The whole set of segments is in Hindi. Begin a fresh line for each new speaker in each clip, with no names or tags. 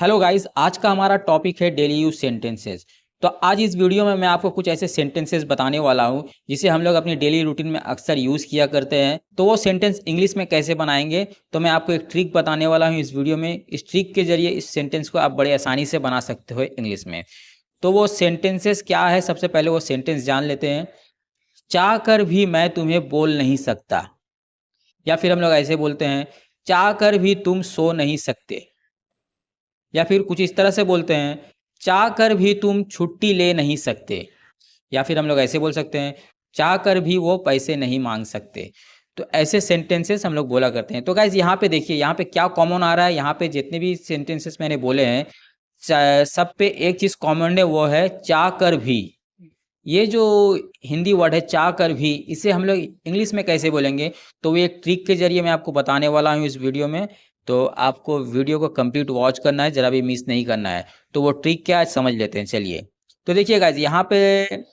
हेलो गाइस, आज का हमारा टॉपिक है डेली यूज सेंटेंसेस। तो आज इस वीडियो में मैं आपको कुछ ऐसे सेंटेंसेस बताने वाला हूं जिसे हम लोग अपनी डेली रूटीन में अक्सर यूज़ किया करते हैं। तो वो सेंटेंस इंग्लिश में कैसे बनाएंगे, तो मैं आपको एक ट्रिक बताने वाला हूं इस वीडियो में। इस ट्रिक के जरिए इस सेंटेंस को आप बड़े आसानी से बना सकते हो इंग्लिश में। तो वो सेंटेंसेस क्या है, सबसे पहले वो सेंटेंस जान लेते हैं। चाह कर भी मैं तुम्हें बोल नहीं सकता, या फिर हम लोग ऐसे बोलते हैं, चाह कर भी तुम सो नहीं सकते। या फिर कुछ इस तरह से बोलते हैं, चाह कर भी तुम छुट्टी ले नहीं सकते। या फिर हम लोग ऐसे बोल सकते हैं, चाह कर भी वो पैसे नहीं मांग सकते। तो ऐसे सेंटेंसेस हम लोग बोला करते हैं। तो गाइज यहाँ पे देखिए, यहाँ पे क्या कॉमन आ रहा है। यहाँ पे जितने भी सेंटेंसेस मैंने बोले हैं, सब पे एक चीज़ कॉमन है, वो है चाह कर भी। ये जो हिंदी वर्ड है चाह कर भी, इसे हम लोग इंग्लिश में कैसे बोलेंगे, तो वो एक ट्रिक के जरिए मैं आपको बताने वाला हूँ इस वीडियो में। तो आपको वीडियो को कंप्लीट वॉच करना है, ज़रा भी मिस नहीं करना है। तो वो ट्रिक क्या है समझ लेते हैं, चलिए। तो देखिए गाइज, यहाँ पे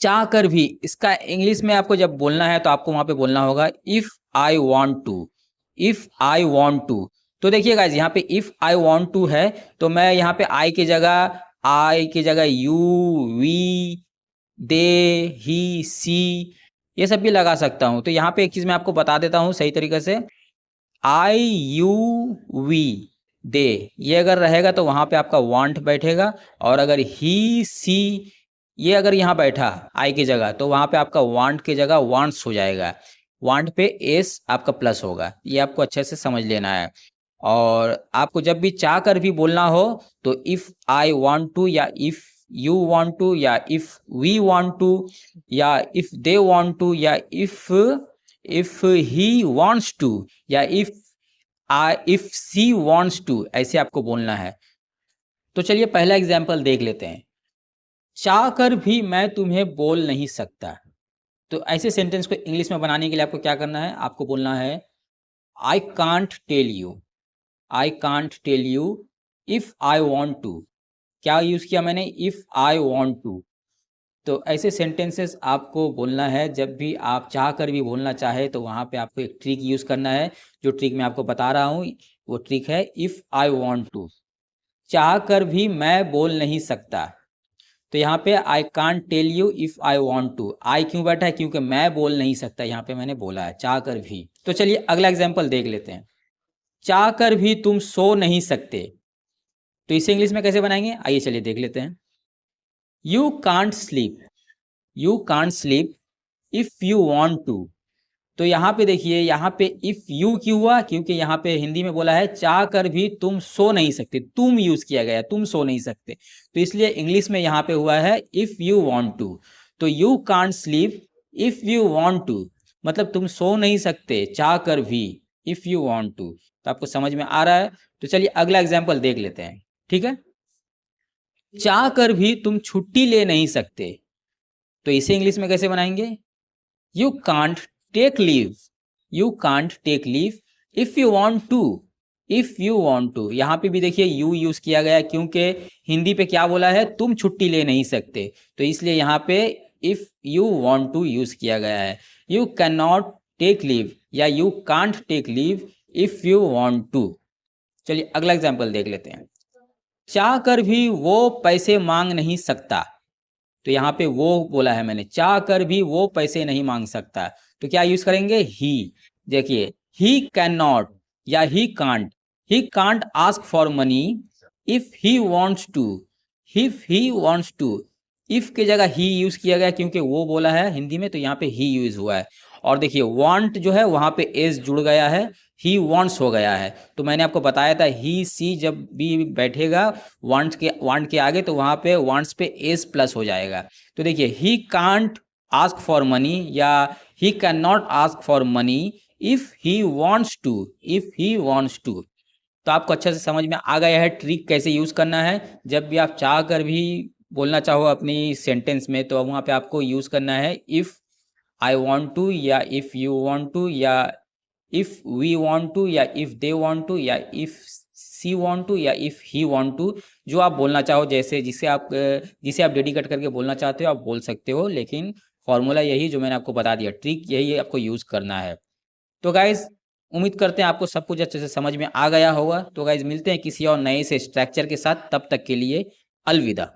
चाह कर भी, इसका इंग्लिश में आपको जब बोलना है तो आपको वहाँ पे बोलना होगा if I want to. If I want to. तो देखिए गाइज, यहाँ पे इफ़ आई वांट टू है, तो मैं यहाँ पे आई की जगह यू, वी, दे, ही, सी, ये सब भी लगा सकता हूँ। तो यहाँ पे एक चीज़ मैं आपको बता देता हूँ सही तरीके से। आई, यू, वी, दे, ये अगर रहेगा तो वहाँ पे आपका वांट बैठेगा। और अगर ही, सी, ये अगर यहाँ बैठा आई की जगह, तो वहाँ पे आपका वांट की जगह वांट्स हो जाएगा। वांट पे एस आपका प्लस होगा। ये आपको अच्छे से समझ लेना है। और आपको जब भी चाह कर भी बोलना हो, तो इफ़ आई वांट टू, या इफ़ यू वांट टू, या इफ़ वी वांट टू, या इफ़ दे वांट टू, या इफ़ ही वांट्स टू, या इफ़ सी वांट्स टू, ऐसे आपको बोलना है। तो चलिए पहला एग्जाम्पल देख लेते हैं। चाह कर भी मैं तुम्हें बोल नहीं सकता। तो ऐसे सेंटेंस को इंग्लिश में बनाने के लिए आपको क्या करना है, आपको बोलना है I can't tell you. I can't tell you if I want to. क्या यूज किया मैंने, इफ आई वॉन्ट टू। तो ऐसे सेंटेंसेस आपको बोलना है जब भी आप चाह कर भी बोलना चाहे, तो वहाँ पे आपको एक ट्रिक यूज करना है। जो ट्रिक मैं आपको बता रहा हूँ वो ट्रिक है इफ आई वॉन्ट टू। चाह कर भी मैं बोल नहीं सकता। तो यहाँ पे I can't tell you if I want to, I क्यों बैठा है, क्योंकि मैं बोल नहीं सकता, यहाँ पे मैंने बोला है चाह कर भी। तो चलिए अगला एग्जाम्पल देख लेते हैं। चाह कर भी तुम सो नहीं सकते। तो इसे इंग्लिश में कैसे बनाएंगे, आइए चलिए देख लेते हैं। You can't sleep. You can't sleep if you want to. तो यहाँ पे देखिए, यहाँ पे इफ यू क्यों हुआ, क्योंकि यहाँ पे हिंदी में बोला है चाह कर भी तुम सो नहीं सकते, तुम यूज किया गया, तुम सो नहीं सकते। तो इसलिए इंग्लिश में यहाँ पे हुआ है इफ यू वांट टू। तो you can't sleep if you want to, मतलब तुम सो नहीं सकते चाह कर भी, इफ यू वांट टू। तो आपको समझ में आ रहा है। तो चलिए अगला एग्जाम्पल देख लेते हैं, ठीक है। चाह कर भी तुम छुट्टी ले नहीं सकते। तो इसे इंग्लिश में कैसे बनाएंगे, you can't take leave. You can't take leave if you want to. If you want to, यहाँ पे भी देखिए यू यूज किया गया, क्योंकि हिंदी पे क्या बोला है, तुम छुट्टी ले नहीं सकते। तो इसलिए यहाँ पे if you want to use किया गया है। You can not take leave, या you can't take leave if you want to. चलिए अगला एग्जाम्पल देख लेते हैं। चाह कर भी वो पैसे मांग नहीं सकता। तो यहाँ पे वो बोला है मैंने, चाह कर भी वो पैसे नहीं मांग सकता। तो क्या यूज करेंगे, ही। देखिए, ही कैन नॉट या he can't ask for money if he wants to. If he wants to, if की जगह ही यूज किया गया, क्योंकि वो बोला है हिंदी में, तो यहाँ पे ही यूज हुआ है। और देखिए वांट जो है वहां पे एस जुड़ गया है, ही वांट्स हो गया है। तो मैंने आपको बताया था ही सी जब भी बैठेगा वांट के आगे, तो वहां पे वांट्स पे एस प्लस हो जाएगा। तो देखिए he can't ask for money, या he can not ask for money if he wants to. If he wants to. तो आपको अच्छे से समझ में आ गया है ट्रिक कैसे यूज करना है। जब भी आप चाह कर भी बोलना चाहो अपनी सेंटेंस में, तो वहाँ पे आपको यूज करना है इफ आई वांट टू, या इफ यू वांट टू, या इफ वी वांट टू, या इफ दे वांट टू, या इफ सी वांट टू, या इफ ही वांट टू। जो आप बोलना चाहो, जैसे जिसे आप डेडिकेट करके बोलना चाहते हो आप बोल सकते हो, लेकिन फॉर्मूला यही जो मैंने आपको बता दिया, ट्रिक यही आपको यूज करना है। तो गाइज, उम्मीद करते हैं आपको सब कुछ अच्छे से समझ में आ गया होगा। तो गाइज मिलते हैं किसी और नए से स्ट्रक्चर के साथ, तब तक के लिए अलविदा।